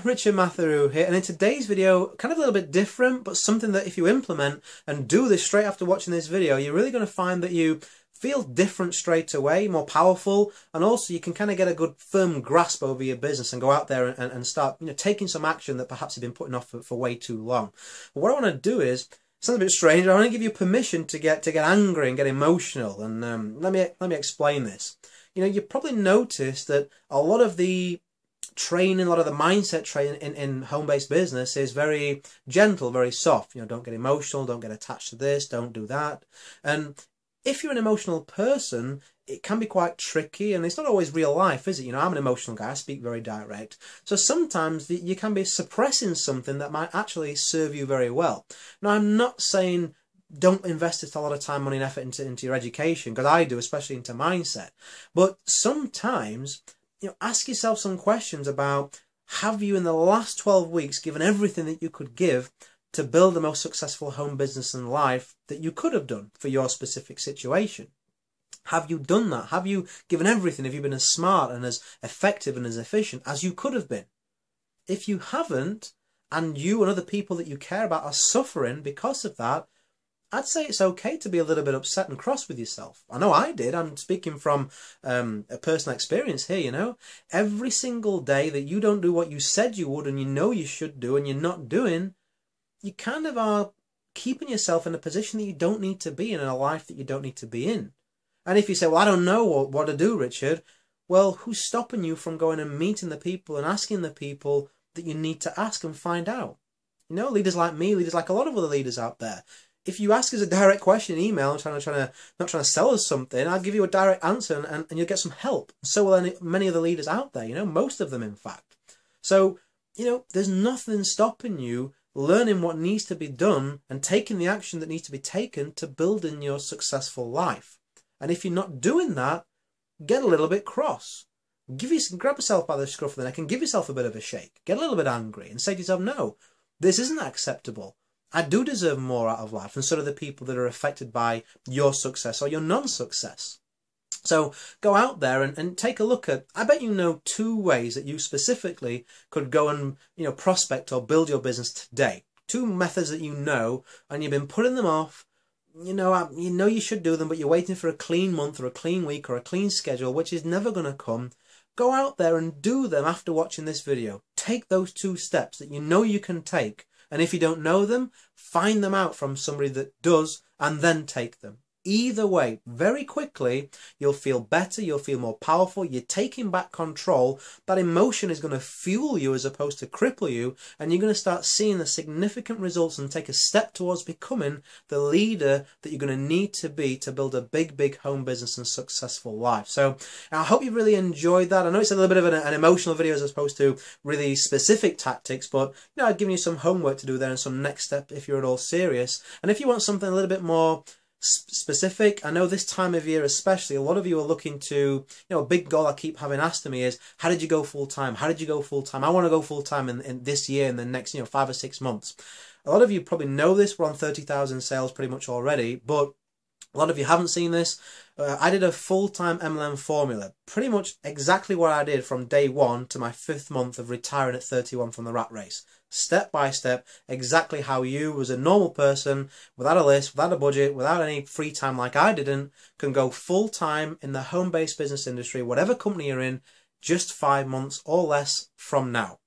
Richard Matheru here, and in today's video, kind of a little bit different, but something that if you implement and do this straight after watching this video, you're really going to find that you feel different straight away, more powerful, and also you can kind of get a good firm grasp over your business and go out there and start taking some action that perhaps you've been putting off for way too long. But what I want to do is, something a bit strange, I want to give you permission to get angry and get emotional, and let me explain this. You probably noticed that a lot of the training, a lot of the mindset training in home-based business is very gentle, very soft. Don't get emotional, don't get attached to this, don't do that. And if you're an emotional person, it can be quite tricky, and it's not always real life, is it? I'm an emotional guy, I speak very direct. So sometimes you can be suppressing something that might actually serve you very well. Now, I'm not saying don't invest a lot of time, money and effort into your education, because I do, especially into mindset. But sometimes, ask yourself some questions about, have you in the last 12 weeks given everything that you could give to build the most successful home business in life that you could have done for your specific situation? Have you done that? Have you given everything? Have you been as smart and as effective and as efficient as you could have been? If you haven't, and you and other people that you care about are suffering because of that, I'd say it's okay to be a little bit upset and cross with yourself. I know I did. I'm speaking from a personal experience here, Every single day that you don't do what you said you would and you should do and you're not doing, you kind of are keeping yourself in a position that you don't need to be in a life that you don't need to be in. And if you say, well, I don't know what to do, Richard, well, who's stopping you from going and meeting the people and asking the people that you need to ask and find out? Leaders like me, leaders like a lot of other leaders out there. If you ask us a direct question in email, not trying to sell us something, I'll give you a direct answer and you'll get some help. So will many of the leaders out there, most of them, in fact. So, there's nothing stopping you learning what needs to be done and taking the action that needs to be taken to building your successful life. And if you're not doing that, get a little bit cross. Grab yourself by the scruff of the neck and give yourself a bit of a shake. Get a little bit angry and say to yourself, no, this isn't acceptable. I do deserve more out of life, and so do the people that are affected by your success or your non-success. So go out there and take a look at, I bet 2 ways that you specifically could go and prospect or build your business today. 2 methods that and you've been putting them off. You should do them, but you're waiting for a clean month or a clean week or a clean schedule, which is never going to come. Go out there and do them after watching this video. Take those 2 steps that you can take. And if you don't know them, find them out from somebody that does and then take them. Either way, very quickly, you'll feel better, you'll feel more powerful, you're taking back control. That emotion is going to fuel you as opposed to cripple you, and you're going to start seeing the significant results and take a step towards becoming the leader that you're going to need to be to build a big home business and successful life. So I hope you really enjoyed that. I know it's a little bit of an emotional video as opposed to really specific tactics, but I've given you some homework to do there and some next step if you're at all serious. And if you want something a little bit more specific, I know this time of year especially, a lot of you are looking to, a big goal I keep having asked of me is, how did you go full-time? How did you go full-time? I want to go full-time in this year, in the next 5 or 6 months. A lot of you probably know this. We're on 30,000 sales pretty much already, but a lot of you haven't seen this. I did a full-time MLM formula, pretty much exactly what I did from day 1 to my 5th month of retiring at 31 from the rat race. Step by step, exactly how you, as a normal person, without a list, without a budget, without any free time like I didn't, can go full-time in the home-based business industry, whatever company you're in, just 5 months or less from now.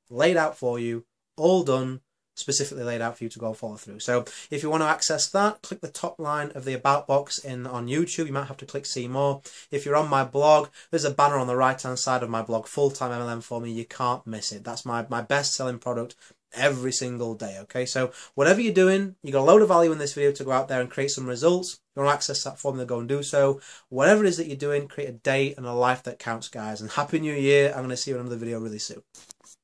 Laid out for you, all done, specifically laid out for you to go follow through. So if you want to access that, click the top line of the About box on YouTube. You might have to click See More. If you're on my blog, there's a banner on the right hand side of my blog, Full-Time MLM for Me. You can't miss it. That's my best selling product every single day. Okay, so whatever you're doing, you got a load of value in this video to go out there and create some results. If you want to access that formula, go and do so. Whatever it is that you're doing, create a day and a life that counts, guys. And Happy New Year. I'm going to see you in another video really soon.